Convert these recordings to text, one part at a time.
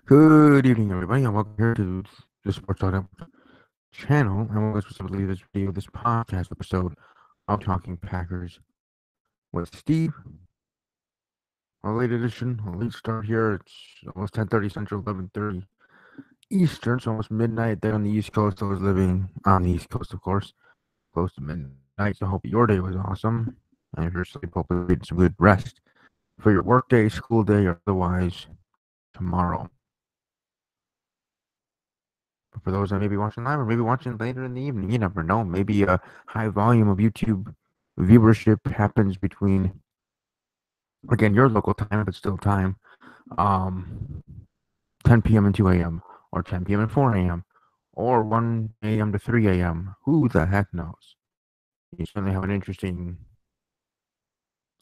Good evening, everybody, and welcome here to the Sports Talk channel. And welcome specifically this video, this podcast episode of Talking Packers with Steve. A late edition, a late start here. It's almost 10:30 Central, 11:30 Eastern, so almost midnight there on the East Coast. I was living on the East Coast, of course, close to midnight. So I hope your day was awesome, and if you're asleep, hopefully you get some good rest for your work day, school day, or otherwise tomorrow. For those that may be watching live or maybe watching later in the evening, you never know. Maybe a high volume of YouTube viewership happens between, again, your local time, but still time, 10 p.m. and 2 a.m., or 10 p.m. and 4 a.m., or 1 a.m. to 3 a.m. Who the heck knows? You certainly have an interesting,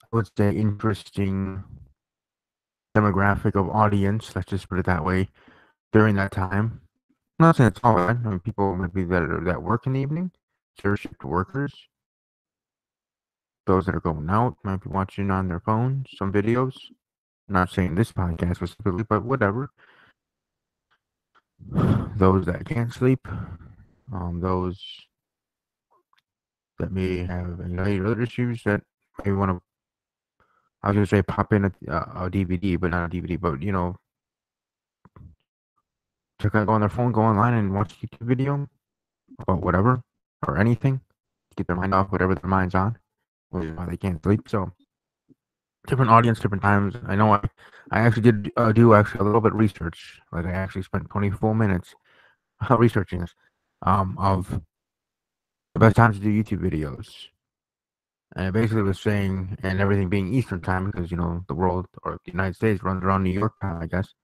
I would say, interesting demographic of audience, let's just put it that way, during that time. I'm not saying it's all bad. I mean, people maybe that work in the evening, third shift workers, those that are going out might be watching on their phones some videos. I'm not saying this podcast specifically, but whatever. Those that can't sleep, those that may have anxiety or other issues that may want to, I was going to say pop in a DVD, but not a DVD, but to kind of go on their phone, go online and watch a YouTube video about whatever or anything, get their mind off whatever their mind's on, which is why they can't sleep. So different audience, different times. I know I actually did do actually a little bit of research. Like I actually spent 20 full minutes researching this of the best times to do YouTube videos. And it basically was saying, and everything being Eastern time because the world or the United States runs around New York time, I guess.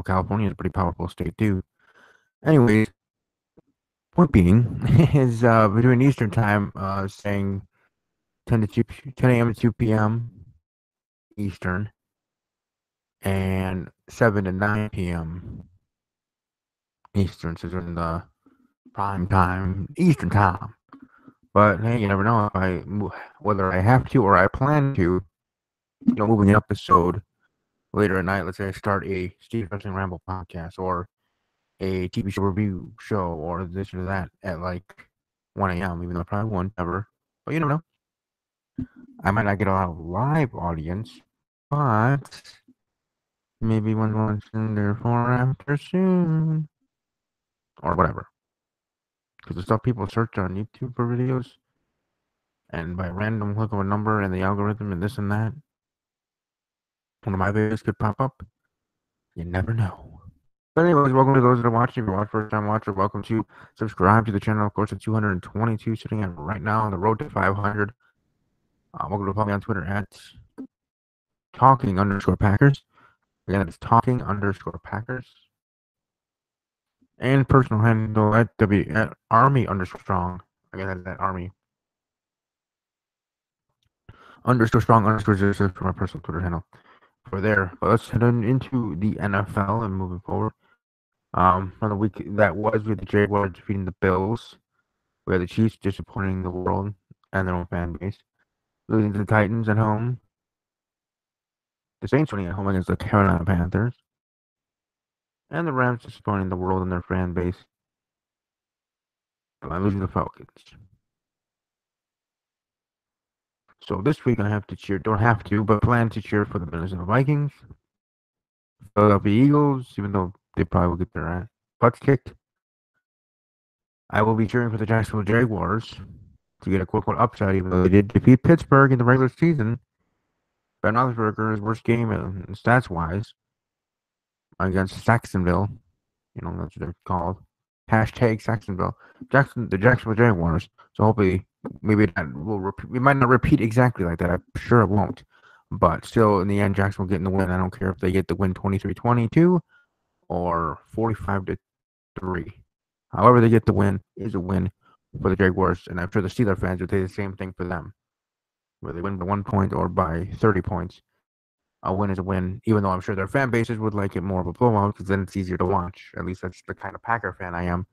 California is a pretty powerful state too. Anyways, point being is between Eastern time, saying 10 a.m. to 2 p.m. Eastern, and 7 to 9 p.m. Eastern, so during the prime time Eastern time. But hey, you never know if whether I have to or I plan to, moving an episode later at night. Let's say I start a Steve Wrestling Ramble podcast or a TV show review show or this or that at like 1 a.m., even though I probably won't ever. But you never know. I might not get a lot of live audience, but maybe one watching there for after soon or whatever. Because the stuff people search on YouTube for videos, and by random click of a number and the algorithm and this and that, one of my videos could pop up. You never know. But anyways, welcome to those that are watching. If you're a first-time watcher, welcome to subscribe to the channel. Of course, at 222 sitting at right now on the road to 500. Welcome to follow me on Twitter at talking_Packers. Again, it's talking_Packers. And personal handle at Army_Strong. Again, that's at Army _Strong_Joseph for my personal Twitter handle for there. But let's head on into the NFL and moving forward. From the week that was with the Jaguars defeating the Bills, we had the Chiefs disappointing the world and their own fan base, losing to the Titans at home, the Saints winning at home against the Carolina Panthers, and the Rams disappointing the world and their fan base by losing the Falcons. So this week I have to cheer, don't have to, but plan to cheer for the Minnesota Vikings, Philadelphia Eagles, even though they probably will get their butts kicked. I will be cheering for the Jacksonville Jaguars to get a quote-unquote upside, even though they did defeat Pittsburgh in the regular season. Ben Roethlisberger's worst game stats-wise against Saxonville. That's what they're called. Hashtag Saxonville. The Jacksonville Jaguars. So hopefully, maybe that will we might not repeat exactly like that. I'm sure it won't. But still, in the end, Jacksonville getting the win. I don't care if they get the win 23-22 or 45-3. However they get the win is a win for the Jaguars, and I'm sure the Steelers fans would say the same thing for them. Whether they win by 1 point or by 30 points, a win is a win, even though I'm sure their fan bases would like it more of a blowout because then it's easier to watch. At least that's the kind of Packer fan I am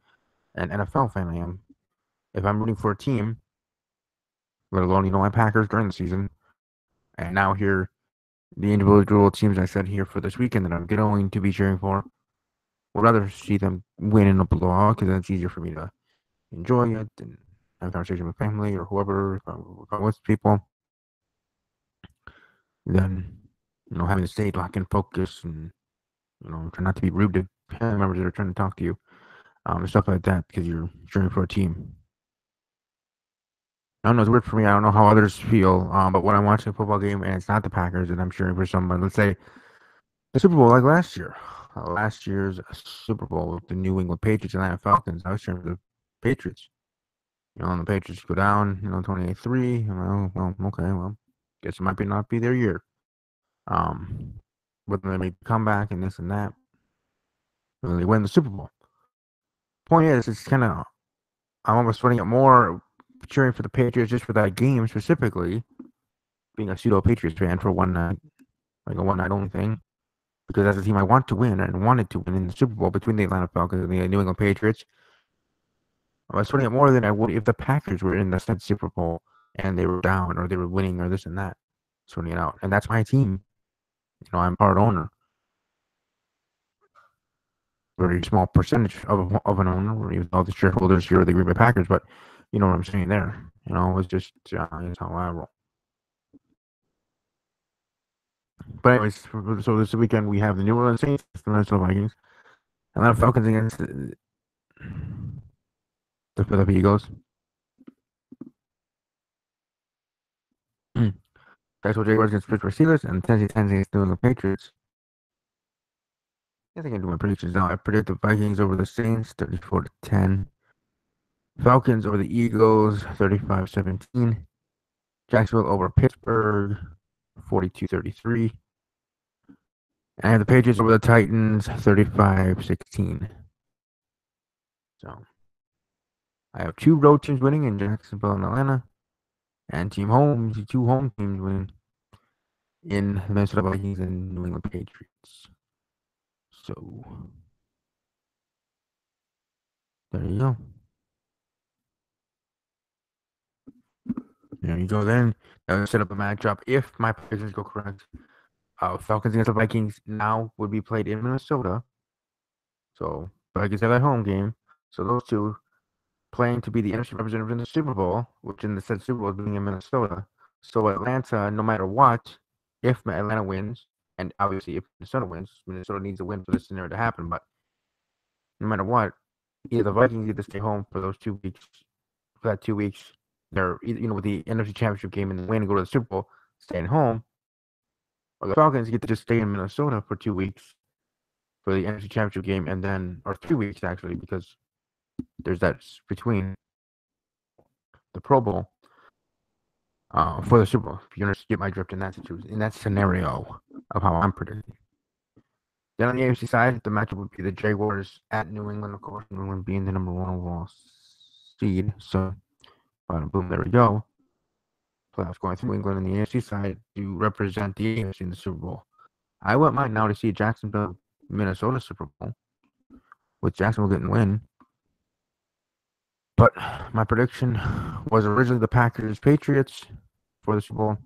and NFL fan I am. If I'm rooting for a team, let alone, my Packers during the season, and now here the individual teams I said here for this weekend that I'm going to be cheering for. Would rather see them win in a blowout because that's easier for me to enjoy it and have a conversation with family or whoever, if I'm with people, than having to stay locked and focus and try not to be rude to family members that are trying to talk to you, and stuff like that because you're cheering for a team. I don't know. It's weird for me. I don't know how others feel. But when I'm watching a football game and it's not the Packers and I'm cheering for someone, let's say the Super Bowl like last year, last year's Super Bowl with the New England Patriots and Atlanta Falcons, I was cheering for the Patriots. And the Patriots go down, 28-3. Well, okay, well, guess it might not be their year. But then they make the comeback and this and that. And then they win the Super Bowl. Point is, it's kind of, I'm almost finding it more cheering for the Patriots just for that game specifically, being a pseudo Patriots fan for one night, like a one night only thing, because that's a team I want to win and wanted to win in the Super Bowl between the Atlanta Falcons and the New England Patriots. I was sweating it more than I would if the Packers were in the said Super Bowl and they were down or they were winning or this and that, sorting it out. And that's my team. I'm part owner. Very small percentage of an owner, even though the shareholders here are the Green Bay Packers, but you know what I'm saying there. It's just it's how I roll. But anyways, so this weekend we have the New Orleans Saints, the Minnesota Vikings, Atlanta Falcons against the Philadelphia Eagles. Jacksonville Jaguars against Pittsburgh Steelers, and Tennessee Titans against New England Patriots. I think I can do my predictions now. I predict the Vikings over the Saints, 34-10. Falcons over the Eagles, 35-17. Jacksonville over Pittsburgh, 42-33. And I have the Patriots over the Titans, 35-16. So I have two road teams winning in Jacksonville and Atlanta, and two home teams winning in the Minnesota Vikings and New England Patriots. So there you go. There you go. Then set up a matchup. If my predictions go correct, Falcons against the Vikings now would be played in Minnesota. So Vikings have that home game. So those two playing to be the NFC representative in the Super Bowl, which in the said Super Bowl is being in Minnesota. So Atlanta, no matter what, if Atlanta wins, and obviously if Minnesota wins, Minnesota needs a win for this scenario to happen. But no matter what, either the Vikings get to stay home for those 2 weeks. For that 2 weeks, they're with the NFC Championship game and win and go to the Super Bowl, staying home. Or the Falcons get to just stay in Minnesota for 2 weeks for the NFC Championship game, and then or 3 weeks actually, because there's that between the Pro Bowl for the Super Bowl. If you get my drift in that scenario of how I'm predicting. Then on the AFC side, the matchup would be the Jaguars at New England, of course. New England being the number one overall seed. So, boom, there we go. Playoffs going through England on the AFC side to represent the AFC in the Super Bowl. I wouldn't mind now to see Jacksonville, Minnesota Super Bowl, with Jacksonville getting win. But my prediction was originally the Packers Patriots for the Super Bowl,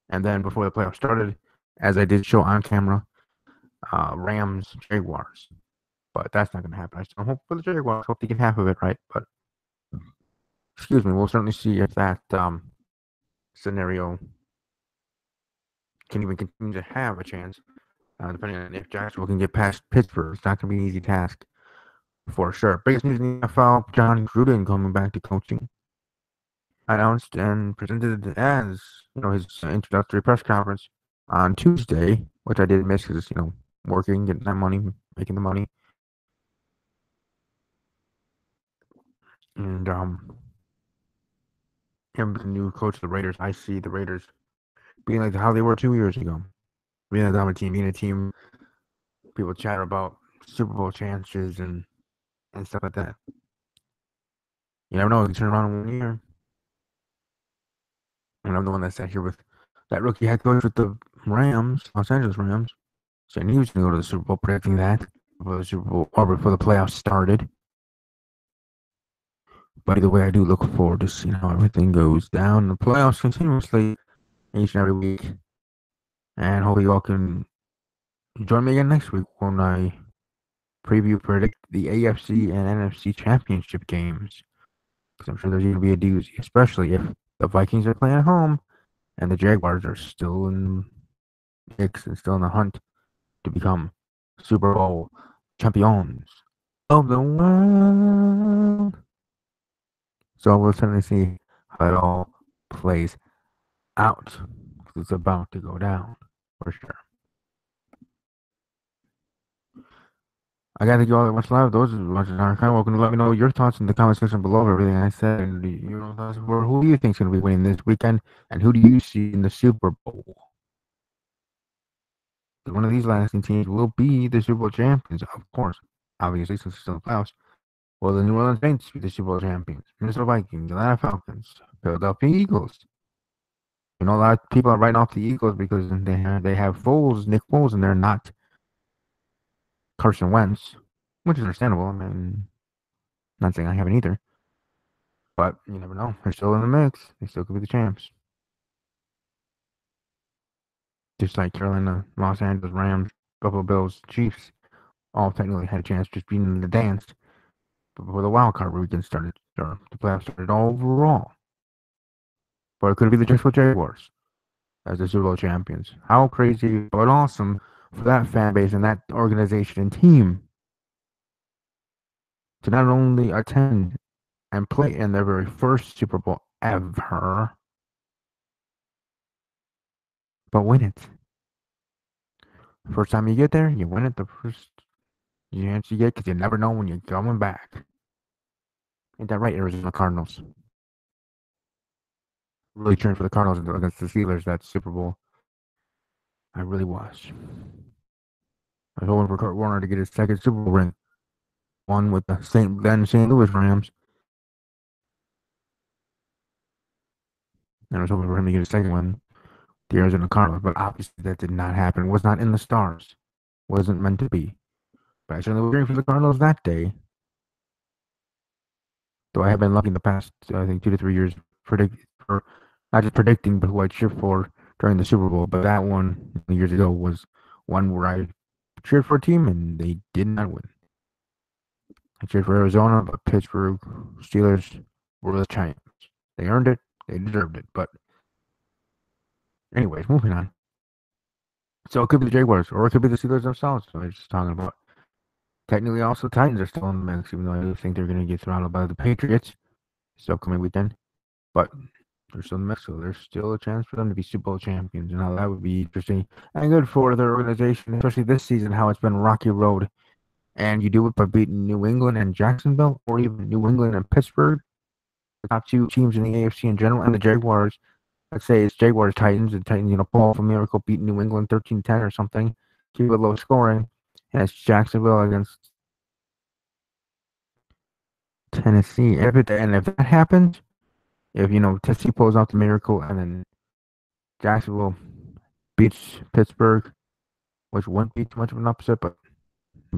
and then before the playoffs started, as I did show on camera, Rams Jaguars. But that's not going to happen. I still hope for the Jaguars. Hope they get half of it right. But excuse me, we'll certainly see if that scenario can even continue to have a chance, depending on if Jacksonville can get past Pittsburgh. It's not going to be an easy task. For sure. Biggest news in the NFL, John Gruden coming back to coaching. Announced and presented as, his introductory press conference on Tuesday, which I did miss because, working, getting that money, making the money. And him the new coach of the Raiders. I see the Raiders being like how they were 2 years ago. Being a dominant team, being a team people chatter about Super Bowl chances and stuff like that. You never know, it can turn around in 1 year. And I'm the one that sat here with that rookie head coach with the Rams, Los Angeles Rams, saying he was going to go to the Super Bowl, predicting that before the Super Bowl or before the playoffs started. But either way, I do look forward to seeing how everything goes down in the playoffs continuously each and every week. And hopefully you all can join me again next week when I predict the AFC and NFC championship games. Because I'm sure there's going to be a doozy, especially if the Vikings are playing at home and the Jaguars are still in the mix and still in the hunt to become Super Bowl champions of the world. So we'll certainly see how it all plays out. 'Cause it's about to go down for sure. I gotta thank you all that watch live. Those watching are kind of welcome to let me know your thoughts in the comment section below of everything I said. And thoughts for who do you think is going to be winning this weekend, and who do you see in the Super Bowl? One of these lasting teams will be the Super Bowl champions, of course. Obviously, since it's still in the playoffs. Will the New Orleans Saints be the Super Bowl champions? Minnesota Vikings, Atlanta Falcons, Philadelphia Eagles. A lot of people are writing off the Eagles because they have Nick Foles, and they're not Carson Wentz, which is understandable. I mean, not saying I haven't either, but you never know. They're still in the mix. They still could be the champs. Just like Carolina, Los Angeles Rams, Buffalo Bills, Chiefs, all technically had a chance just being in the dance before the wild card weekend started, or the playoffs started overall. But it could be the Jacksonville Jaguars as the Super Bowl champions. How crazy but awesome for that fan base and that organization and team to not only attend and play in their very first Super Bowl ever, but win it. First time you get there, you win it the first chance you get because you never know when you're coming back. Ain't that right, Arizona Cardinals? Really cheering for the Cardinals against the Steelers that Super Bowl. I really was. I was hoping for Kurt Warner to get his second Super Bowl ring. One with the St. Louis Rams. And I was hoping for him to get a second one, the Arizona Cardinals, but obviously that did not happen. It was not in the stars. Wasn't meant to be. But I certainly was cheering for the Cardinals that day. Though I have been lucky in the past, I think 2 to 3 years, not just predicting, but who I'd cheer for during the Super Bowl. But that one years ago was one where I cheered for a team and they did not win. I cheered for Arizona, but Pittsburgh Steelers were the champs. They earned it. They deserved it. But anyways, moving on. So it could be the Jaguars, or it could be the Steelers themselves. So I was just talking about. Technically, also Titans are still in the mix, even though I do think they're going to get throttled by the Patriots this upcoming weekend. But they're still in the mix, so there's still a chance for them to be Super Bowl champions. And how that would be interesting and good for their organization, especially this season, how it's been rocky road. And you do it by beating New England and Jacksonville, or even New England and Pittsburgh, the top two teams in the AFC in general, and the Jaguars. Let's say it's Jaguars Titans, and Titans, pull off a miracle, beat New England 13-10 or something, keep it low scoring, and it's Jacksonville against Tennessee. And if that happens, if Tennessee pulls off the miracle and then Jacksonville beats Pittsburgh, which wouldn't be too much of an upset, but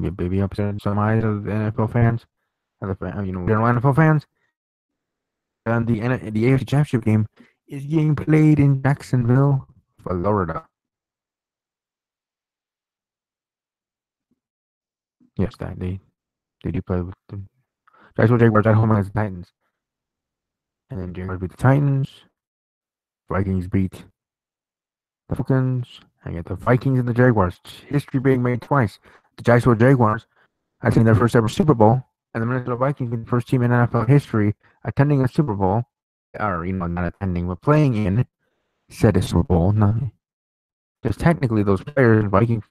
be a baby upset in some eyes of the NFL fans, general NFL fans. And the AFC Championship game is being played in Jacksonville, Florida. Yes, they do play with the Jacksonville Jaguars at home against the Titans, and then Jaguars beat the Titans. Vikings beat the Falcons, and get the Vikings and the Jaguars. History being made twice. The Jacksonville Jaguars attending their first ever Super Bowl, and the Minnesota Vikings being the first team in NFL history attending a Super Bowl, or not attending, but playing in said Super Bowl. Because technically, those players, Viking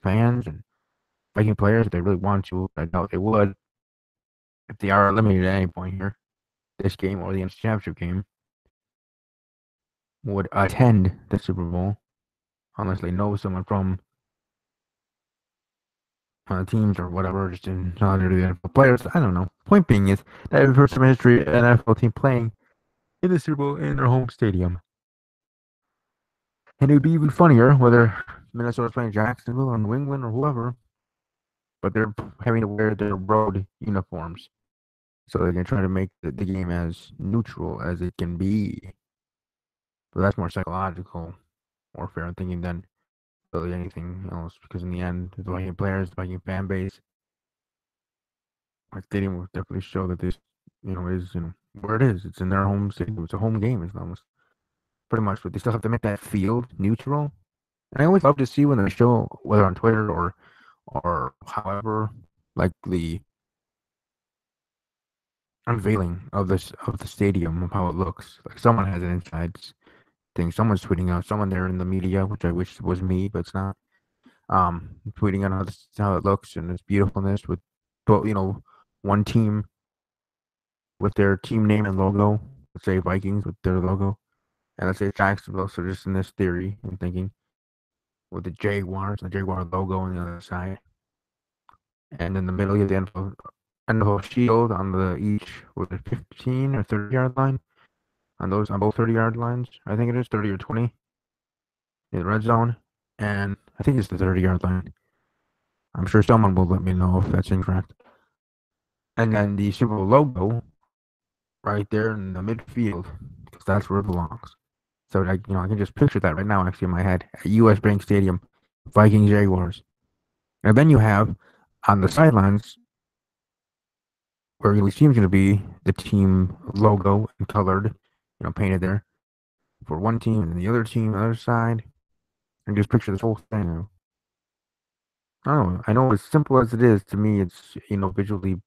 fans and Viking players, if they really want to, I doubt they would, if they are eliminated at any point here, this game or the NFC Championship game, would attend the Super Bowl unless they know someone from teams or whatever, just in the NFL players. I don't know. Point being is that the first time in history, an NFL team playing in the Super Bowl in their home stadium. And it would be even funnier whether Minnesota's playing Jacksonville or New England or whoever, but they're having to wear their road uniforms. So they can try to make the game as neutral as it can be. But that's more psychological warfare, I'm thinking, than really anything else because in the end, the Viking players, the Viking fan base, our stadium will definitely show that this, is where it is. It's in their home stadium. It's a home game. It's almost pretty much, but they still have to make that field neutral. And I always love to see when they show, whether on Twitter or however, like the unveiling of the stadium of how it looks. Like someone has an inside thing. Someone's tweeting out. Someone there in the media, which I wish was me, but it's not. Tweeting out how it looks and its beautifulness with, one team with their team name and logo. Let's say Vikings with their logo, and let's say Jacksonville. So just in this theory, I'm thinking with the Jaguars, the Jaguar logo on the other side, and in the middle you have the NFL shield on the each with a 15 or 30-yard line on both 30-yard lines. I think it is 30 or 20 in the red zone, and I think it's the 30-yard line. I'm sure someone will let me know if that's incorrect. And then the Super Bowl logo right there in the midfield, because that's where it belongs. So I can just picture that right now actually in my head at U.S. Bank Stadium, Vikings Jaguars, and then you have on the sidelines where it seems going to be the team logo and colored, painted there for one team and the other team, the other side, and just picture this whole thing. I know as simple as it is to me, it's visually,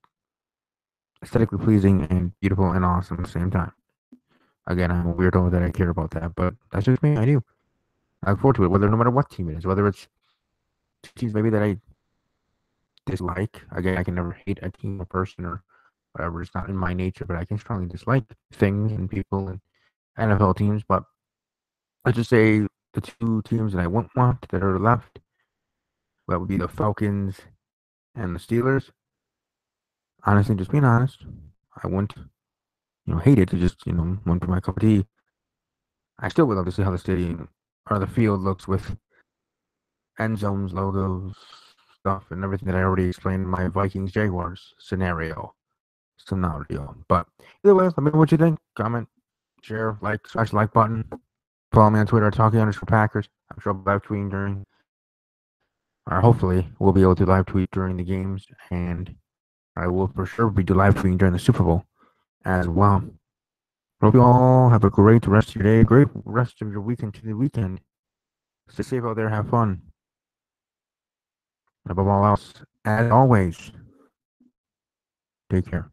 aesthetically pleasing and beautiful and awesome at the same time. Again, I'm a weirdo that I care about that, but that's just me. I do. I look forward to it, no matter what team it is, whether it's teams maybe that I dislike. Again, I can never hate a team or person or whatever. It's not in my nature, but I can strongly dislike things and people and NFL teams. But let's just say the two teams that I wouldn't want that are left, that would be the Falcons and the Steelers. Honestly, just being honest, I wouldn't, hate it to just, want for my cup of tea. I still would love to see how the stadium or the field looks with end zones, logos, stuff, and everything that I already explained in my Vikings Jaguars scenario. But either way, let me know what you think. Comment, share, smash the like button. Follow me on Twitter at Talkie_Packers. I'm sure I'll be live tweeting or hopefully we'll be able to live tweet during the games, and I will for sure be live tweeting during the Super Bowl as well. Hope you all have a great rest of your day, great rest of your weekend to the weekend. Stay safe out there, have fun. And above all else, as always, take care.